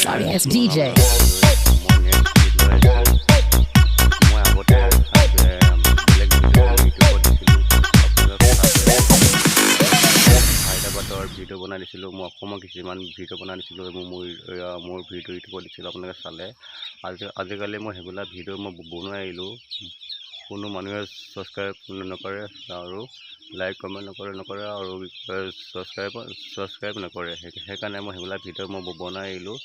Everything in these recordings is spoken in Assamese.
Sorry ass DJ. মই নেক্সট ভিডিঅ' আহিছোঁ মই আগতে বেলেগ ভিডিঅ' ইউটিউবত দিছিলোঁ আপোনালোকে হায়দৰাবাদৰ ভিডিঅ' বনাই দিছিলোঁ মই অসমৰ কিছুমান ভিডিঅ' বনাই দিছিলোঁ মোৰ ভিডিঅ' ইউটিউবত দিছিলোঁ আপোনালোকে চালে আজিকালি মই সেইবিলাক ভিডিঅ' মই বনাই আহিলোঁ কোনো মানুহে ছাবস্ক্ৰাইব নকৰে আৰু লাইক কমেণ্ট নকৰে আৰু ছাবস্ক্ৰাইব নকৰে সেইকাৰণে মই সেইবিলাক ভিডিঅ' মই বনাই আহিলোঁ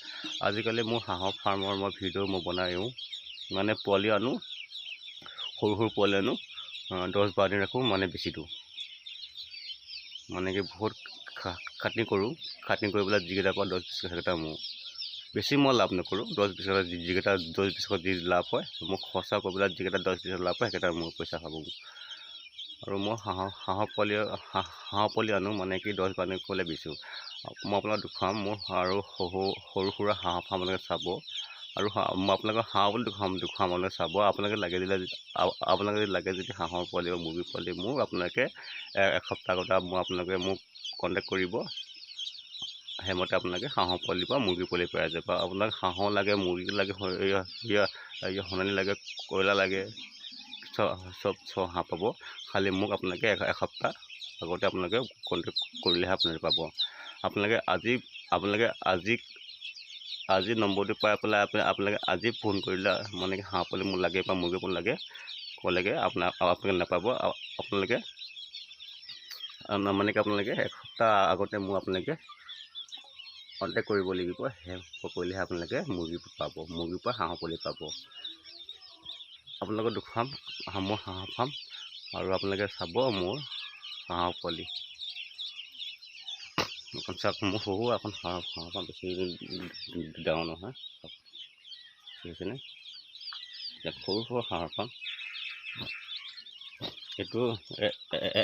আজিকালি মোৰ হাঁহৰ ফাৰ্মৰ মই ভিডিঅ' মই বনাই আহোঁ মানে পোৱালি আনো সৰু পোৱালি আনো 10-12 দিন ৰাখোঁ মানে বেছি দিওঁ মানে কি বহুত খাটনি কৰোঁ খাটনি কৰি পেলাই যিকেইটা পাওঁ 10-20 সেইকেইটা মোৰ বেছি মই লাভ নকৰোঁ 10-20 যিকেইটা 10-20 যি লাভ হয় মোক খৰচা কৰি পেলাই যিকেইটা 10-20 লাভ হয় সেইকেইটা মোৰ পইচা খাব আৰু মই হাঁহৰ পোৱালি আনো মানে কি 10-12 দিন কৰিলে বেচোঁ মই আপোনাক দেখুৱাম মোৰ আৰু সৰু সুৰা হাঁহৰ ফাৰ্ম আপোনালোকে চাব আৰু মই আপোনালোকক হাঁহ বুলি দেখুৱাম আপোনালোকে চাব আপোনালোকে লাগে যদি হাঁহৰ পোৱালি বা মুৰ্গী পোৱালি মোৰ আপোনালোকে এসপ্তাহ আগতে আপোনালোকে মোক কণ্টেক্ট কৰিব সেইমতে আপোনালোকে হাঁহৰ পোৱালি বা মুৰ্গী পোৱালি পাই যাব আপোনাক হাঁহৰ লাগে মুৰ্গী লাগে সোণালী লাগে কয়লা লাগে চব হাঁহ পাব খালি মোক আপোনালোকে এসপ্তাহ আগতে আপোনালোকে কণ্টেক্ট কৰিলেহে আপোনালোকে পাব আপোনালোকে আজি নম্বৰটো পাই পেলাই আপোনালোকে আজি ফোন কৰিলে মানে কি হাঁহ পোৱালি মোক লাগে বা মুৰ্গী পোৱালি লাগে ক'লেগে আপোনালোকে নাপাব আপোনালোকে মানে কি আপোনালোকে এসপ্তাহ আগতে মোক আপোনালোকে কণ্টেক্ট কৰিব লাগিব সেই কৰিলেহে আপোনালোকে মুৰ্গী পাব মুৰ্গীৰ পৰা হাঁহৰ পোৱালি পাব আপোনালোকক দেখুৱাম মোৰ হাঁহৰ ফাৰ্ম আৰু আপোনালোকে চাব মোৰ হাঁহৰ পোৱালি এখন চাওক মোৰ সৰু এখন হাঁহৰ ফাৰ্ম বেছি ডাঙৰ নহয় ঠিক আছেনে ইয়াত সৰু হাঁহৰ ফাৰ্ম এইটো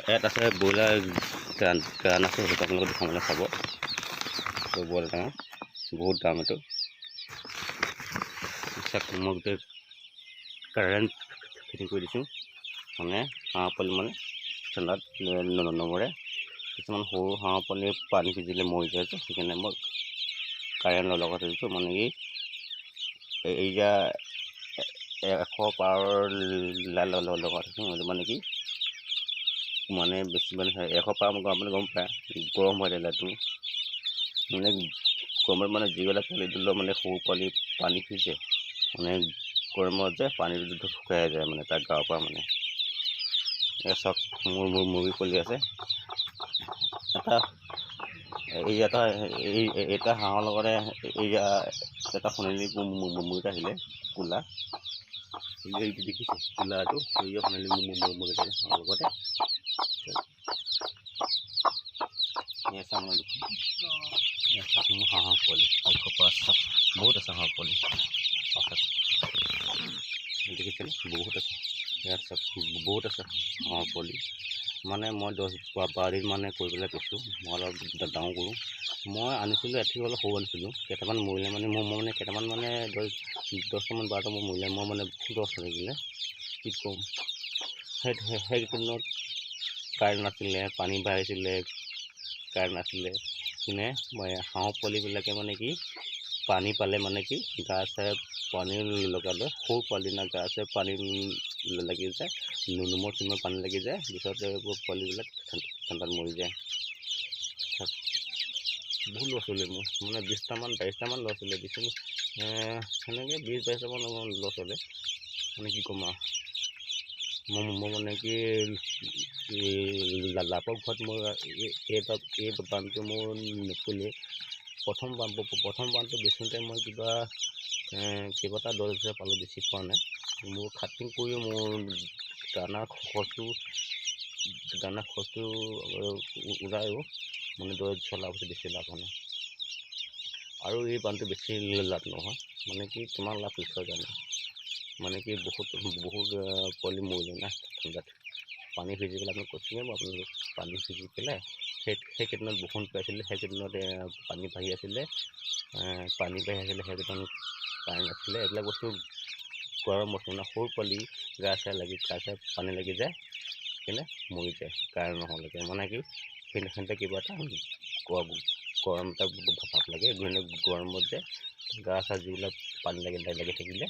ইয়াত আছে ব্ৰইলাৰ গান আছে সেইটো আপোনালোকে দেখাবলৈ চাব ব্ৰইলাৰ ডাঙৰ বহুত দাম এইটো চাওক মই গোটেই কাৰেণ্ট ফিটিং কৰি দিছোঁ মানে হাঁহ পোৱালি মানে ঠাণ্ডাত নমৰে কিছুমান সৰু হাঁহ পোৱালি পানী সিজিলে মৰি যায় সেইকাৰণে মই কাৰেণ্ট লগাই দিছোঁ মানে কি এইয়া 100 পাৱাৰ লগাই দিছোঁ মানে কি মানে বেছি মানে 100 পাৱাৰ আপুনি গম পায় গৰম হৈ যায় লাইটটো মানে গৰমত মানে যিবিলাক পোৱালি দিলেও মানে সৰু পোৱালি পানী সিজে মানে গৰমত যে পানীটো শুকাই যায় মানে তাৰ গাৰ পৰা মানে চব মোৰ মুৰ্গী পোৱালি আছে এটা হাঁহৰ লগতে এটা সোণালী মুৰ্গী আহিলে কোলা দেখিছে কোলাটো সোণালী মুৰ্গী হাঁহৰ লগতে হাঁহৰ পোৱালি বহুত আছে হাঁহৰ পোৱালি দেখিছেনে বহুত আছে ইয়াত চব বহুত আছে হাঁহৰ পোৱালি মানে মই 10-12 দিন মানে কৰি পেলাই কৈছোঁ মই অলপ ডাঙৰ কৰোঁ মই আনিছিলোঁ এঠি অলপ সৰু আনিছিলোঁ কেইটামান মৰিলে মানে মোৰ মানে কেইটামান মানে 10টামান 12টা মোৰ মৰিলে মই মানে বহুত লছ লাগিলে কি ক'ম সেইকেইদিনত কাৰেণ্ট নাছিলে পানী বাঢ়িছিলে কাৰেণ্ট নাছিলে কিনে হাঁহৰ পোৱালিবিলাকে মানে কি পানী পালে মানে কি গা চাই পানী লগালে সৰু পোৱালি না গা চাই পানী লাগি যায় নোমৰ চুমৰ পানী লাগি যায় পিছত পোৱালিবিলাক ঠাণ্ডাত মৰি যায় বহুত ল'ৰা ছোৱালী মোৰ মানে 20টামান ল'ৰা ছোৱালী দিছোঁ সেনেকৈ 20-22টামান ল'ৰা ছোৱালী মানে কি ক'ম আৰু মই মানে কি লাভৰ ঘৰত মোৰ এই বানটো মোৰ নকৰিলে প্ৰথম বানটো বেচোঁতে মই কেইবাটা 10,000 পালোঁ বেছি পোৱা নাই মোৰ খাটনি কৰিও মোৰ দানা খৰচটো ওলায়ো মানে 10,000 লাভ হৈছে বেছি লাভ মানে আৰু এই বানটো বেছি লাভ নহয় মানে কি কিমান লাভ নিশ্চয় জানে মানে কি বহুত পোৱালি মৰিলে না ঠাণ্ডাত পানী সিজি পেলাই আপোনাক কৈছোঁৱে মই আপোনালোকক পানী সিজি পেলাই সেইকেইদিনত বৰষুণ পাইছিলে সেইকেইদিনত পানী বাঢ়ি আছিলে সেইকেইদিন কাৰেণ্ট নাছিলে এইবিলাক বস্তু গৰম বস্তু মানে সৰু পোৱালি গা চাই পানী লাগি যায় কিনে মৰি যায় কাৰেণ্ট নহ'লেকে মানে কি সেইখিনিতে কিবা এটা গৰম এটা ভাৱ লাগে গৰমত যে গা চা যিবিলাক পানী লাগি থাকিলে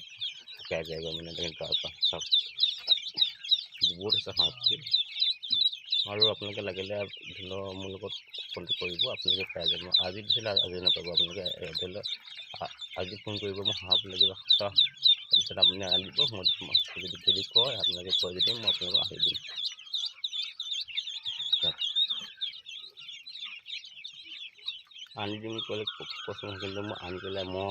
শুকাই যায়গৈ মানে গাৰ পৰা চাওক বহুত আছে হাঁহ পুলি। আৰু আপোনালোকে লাগিলে ধৰি লওক মোৰ লগত কণ্টেক্ট কৰিব, আপোনালোকে পাই যাব। আজি দিছিলে আজি নাপাব, আপোনালোকে ধৰি লওক আজি ফোন কৰিব, মই হাঁহ পুলি লাগিব সপ্তাহ তাৰপিছত আপুনি আনিব। মই যদি কয় আপোনালোকে কয় যদি মই আপোনালোকক আনি দিম। আনি দিম ক'লে কৈছোঁ, কিন্তু মই আনি পেলাই মই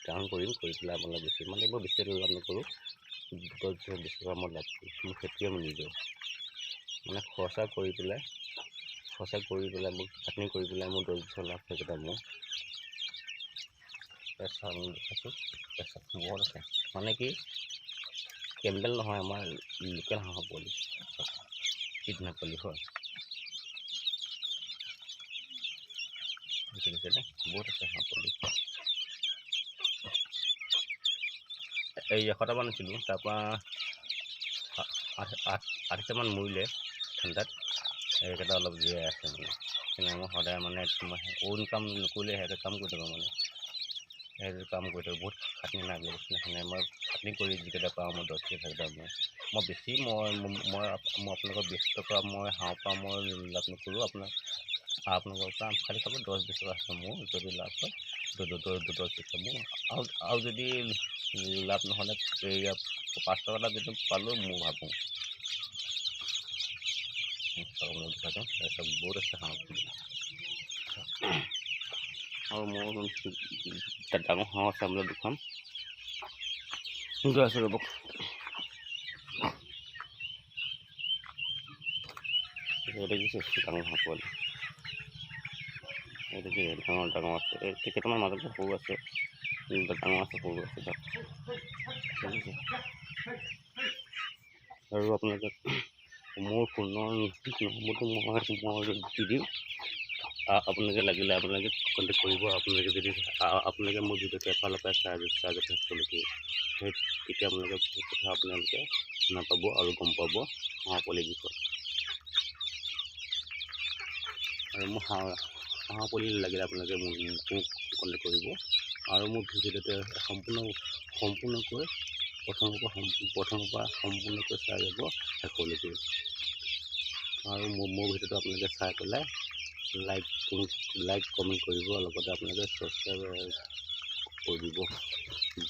ডাউন কৰি পেলাই আপোনালোকে বেছি মানে মই বেছি লাভ নকৰোঁ। 10-20 টকা মই লাভ কৰোঁ। মোৰ সেইটোৱে মই নিজৰ মানে খৰচা কৰি পেলাই মোক খাটনি কৰি পেলাই মোৰ 10 লাভ সেইকেইটা মোৰ পইচা দেখাছোঁ। পইচা বহুত আছে মানে কি কেম্বেল নহয়, আমাৰ লোকেল হাঁহৰ পোৱালি, কীটনা পোৱালি হয়। বহুত আছে হাঁহ পোৱালি। এই 100টামান আনিছিলোঁ, তাৰপৰা 8টামান মৰিলে ঠাণ্ডাত। এইকেইটা অলপ জীয়াই আছে মানে। কিন্তু মই সদায় মানে অইন কাম নকৰিলে সেইটো কাম কৰি থাকোঁ মানে। সেইটো কাম কৰি থাকোঁ, বহুত খাটনি লাগে। সেইকাৰণে মই খাটনি কৰি যিকেইটা পাওঁ মই 10 টকা মই বেছি মই আপোনালোকৰ 20 টকা মই হাঁহৰ পৰা মই লাভ নকৰোঁ। আপোনালোকৰ পৰা খালি খাব 10-20 টকা আছে মোৰ। যদি লাভ হয় 10 টকা মোৰ, আৰু যদি লাভ নহ'লে 5 টকা এটা যদি পালোঁ মই ভাবোঁ। বহুত আছে হাঁহ পুলি। আৰু মোৰ ডাঙৰ হাঁহ আছে আপোনাৰ দুখন আছে ৰ'ব। দেখিছে ডাঙৰ হাঁহ পোৱালি, এইটো ডাঙৰ আছে। কেইটামান মাজতে সৰু আছে, ডাঙৰ আছে সৰু আছে তাত। আৰু আপোনালোকে মোৰ ফোনৰ নম্বৰটো মই দি দিম। আপোনালোকে লাগিলে আপোনালোকে কণ্টেক্ট কৰিব। আপোনালোকে মোৰ ভিডিঅ'টো এফালৰ পৰা চাই থাকিব, সেই তেতিয়া আপোনালোকে কথা শুনা পাব আৰু গম পাব হাঁহ পোৱালিৰ বিষয়ে। আৰু মোৰ হাঁহ পোৱালি লাগিলে আপোনালোকে মোক কণ্টেক্ট কৰিব। আৰু মোৰ ভিডিঅ'টো সম্পূৰ্ণকৈ প্ৰথমৰ পৰা সম্পূৰ্ণকৈ চাই যাব শেষলৈকে। আৰু মোৰ ভিডিঅ'টো আপোনালোকে চাই পেলাই লাইক কমেণ্ট কৰিব, লগতে আপোনালোকে ছাবস্ক্ৰাইব কৰিব।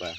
বাই।